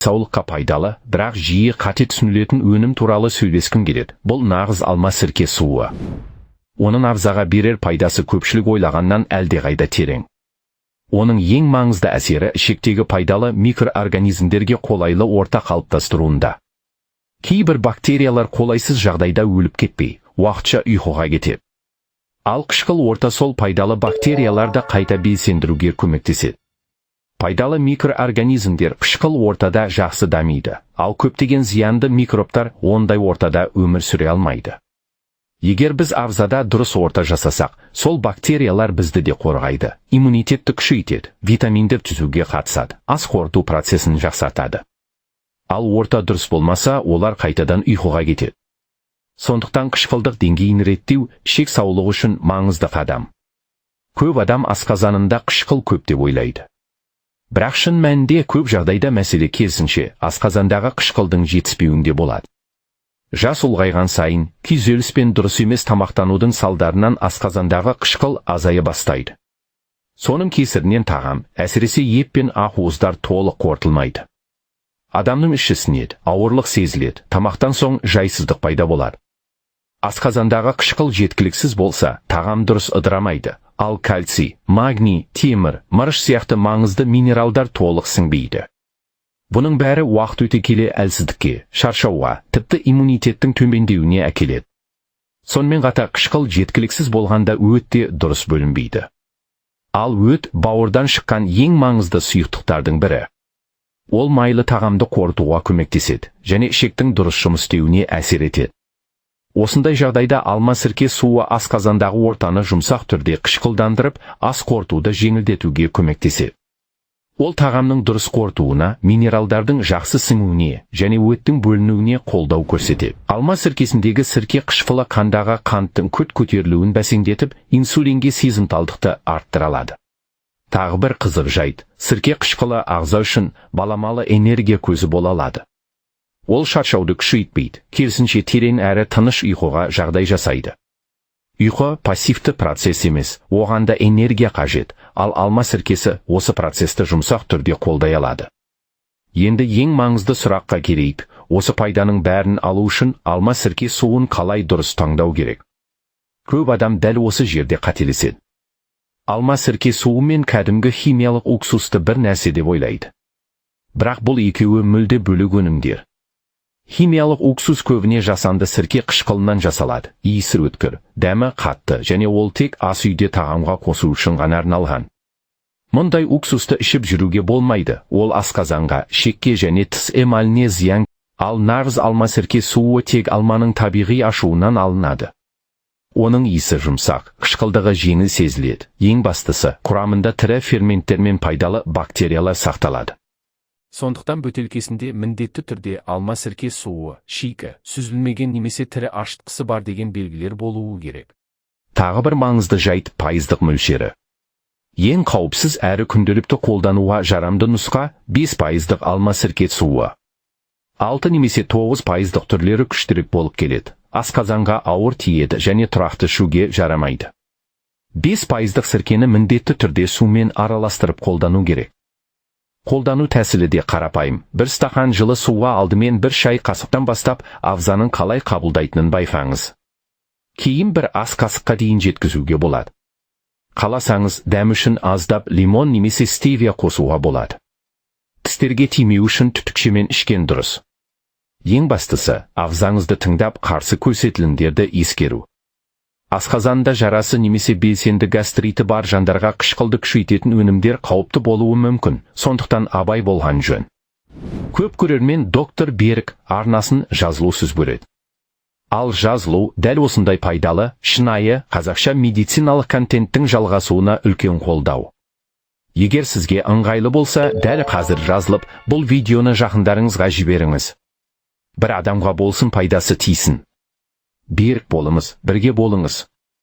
Саулыққа пайдалы, бірақ жиі қате түсінілетін өнім туралы сөйлескім келеді. Бұл нағыз алма сірке суы. Оның ағзаға берер пайдасы көпшілік ойлағаннан әлдеқайда терең. Оның ең маңызды әсері ішектегі пайдалы микроорганизмдерге қолайлы орта қалыптастыруында. Кейбір бактериялар қолайсыз жағдайда өліп кетпей, уақытша ұйқыға кетеді. Ал қышқыл орта сол пайдалы бактерияларды қайта белсендіруге көмектеседі. Пайдалы микроорганизмдер қышқыл ортада жақсы дамиды, ал көптеген зиянды микробтар ондай ортада өмір сүре алмайды. Егер біз ағзада дұрыс орта жасасақ, сол бактериялар бізді де қорғайды, иммунитетті күшейтеді, витаминдер түзуге қатысады, ас қорыту процесін жақсартады. Ал орта дұрыс болмаса, олар қайтадан ұйқыға кетеді. Сондықтан қышқылдық деңгейін реттеу ішек саулығы үшін маңызды қадам. Көп адам асқазанында қышқыл көп деп ойлайды. Бірақ шын мәнінде көп жағдайда мәселе керісінше асқазандағы қышқылдың жетіспеуінде болады. Жас ұлғайған сайын, күйзеліс пен дұрыс емес тамақтанудың салдарынан асқазандағы қышқыл азая бастайды. Соның кесірінен тағам, әсіресе ет пен ақуыздар толық қорытылмайды. Адамның іші ісінеді, ауырлық сезіледі, тамақтан соң жайсыздық пайда болады. Асқазандағы қышқыл жеткіліксіз болса, тағам дұрыс ыдырамайды, ал кальций, магний, темір, мырыш сияқты маңызды минералдар толық сіңбейді. Бұның бәрі уақыт өте келе әлсіздікке, шаршауға, тіпті иммунитеттің төмендеуіне әкеледі. Сонымен қатар қышқыл жеткіліксіз болғанда өт те дұрыс бөлінбейді. Ал өт бауырдан шыққан ең маңызды сұйықтықтардың бірі. Ол майлы тағамды қорытуға көмектеседі және ішектің дұрыс жұмыс істеуіне әсер етеді. Осындай жағдайда алма сірке суы асқазандағы ортаны жұмсақ түрде қышқылдандырып, ас қорытуды жеңілдетуге көмектеседі. Ол тағамның дұрыс қорытуына, минералдардың жақсы сіңуіне және өттің бөлінуіне қолдау көрсетеді. Алма сіркесіндегі сірке қышқылы қандағы қанттың күрт көтерілуін бәсеңдетіп, инсулинге сезімталдықты арттыра алады. Тағы бір қызық жайт, сірке қышқылы ағза үшін баламалы энергия көзі бола алады. Ол шаршауды күшейтпейді, керісінше терең әрі тыныш ұйқыға жағдай жасайды. Ұйқы пассивті процесс емес, оған да энергия қажет, ал алма сіркесі осы процесті жұмсақ түрде қолдай алады. Енді ең маңызды сұраққа келейік, осы пайданың бәрін алу үшін алма сірке суын қалай дұрыс таңдау керек? Көп адам дәл осы жерде қателеседі. Алма сірке суы мен кәдімгі химиялық уксусты бір нәрсе деп ойлайды. Бірақ бұл екеуі мүлде бөлек өнімдер. Химиялық уксус көбіне жасанды сірке қышқылынан жасалады, иісі өткір, дәмі қатты және ол тек ас үйде тағамға қосу үшін ғана арналған. Мұндай уксусты ішіп жүруге болмайды, ол асқазанға, ішекке және тіс эмаліне зиян. Ал нағыз алма сірке суы тек алманың табиғи ашуынан алынады. Оның иісі жұмсақ, қышқылдығы жеңіл сезіледі. Ең бастысы, құрамында тірі ферменттер мен пайдалы бактериялар сақталады. Сондықтан бөтелкесінде міндетті түрде алма сірке суы, шикі, сүзілмеген немесе тірі ашытқысы бар деген белгілер болуы керек. Тағы бір маңызды жайт пайыздық мөлшері. Ең қауіпсіз әрі күнделікті қолдануға жарамды нұсқа 5% алма сірке суы. 6 немесе 9% түрлері күштірек болып келеді. Асқазанға ауыр тиеді және тұрақты ішуге жарамайды. 5% сіркені міндетті түрде сумен араластырып қолдану керек. Қолдану тәсілі де қарапайым. Бір стақан жылы суға алдымен бір шай қасықтан бастап, ағзаның қалай қабылдайтынын байқаңыз. Кейін бір ас қасыққа дейін жеткізуге болады. Қаласаңыз, дәм үшін аздап лимон немесе стевия қосуға болады. Тістерге тимеу үшін түтікшемен ішкен дұрыс. Ең бастысы, ағзаңызды тыңдап қарсы көрсетілімдерді ескеру. Асқазанда жарасы немесе белсенді гастриті бар жандарға қышқылды күшейтетін өнімдер қауіпті болуы мүмкін, сондықтан абай болған жөн. Көп көрермен доктор Берік арнасын жазылусыз көреді. Ал жазылу дәл осындай пайдалы, шынайы, қазақша медициналық контенттің жалғасуына үлкен қолдау. Егер сізге ыңғайлы болса, дәл қазір жазылып, бұл видеоны жақындарыңызға жіберіңіз. Бір адамға болсын пайдасы тисін. Берік болыңыз, бірге болыңыз.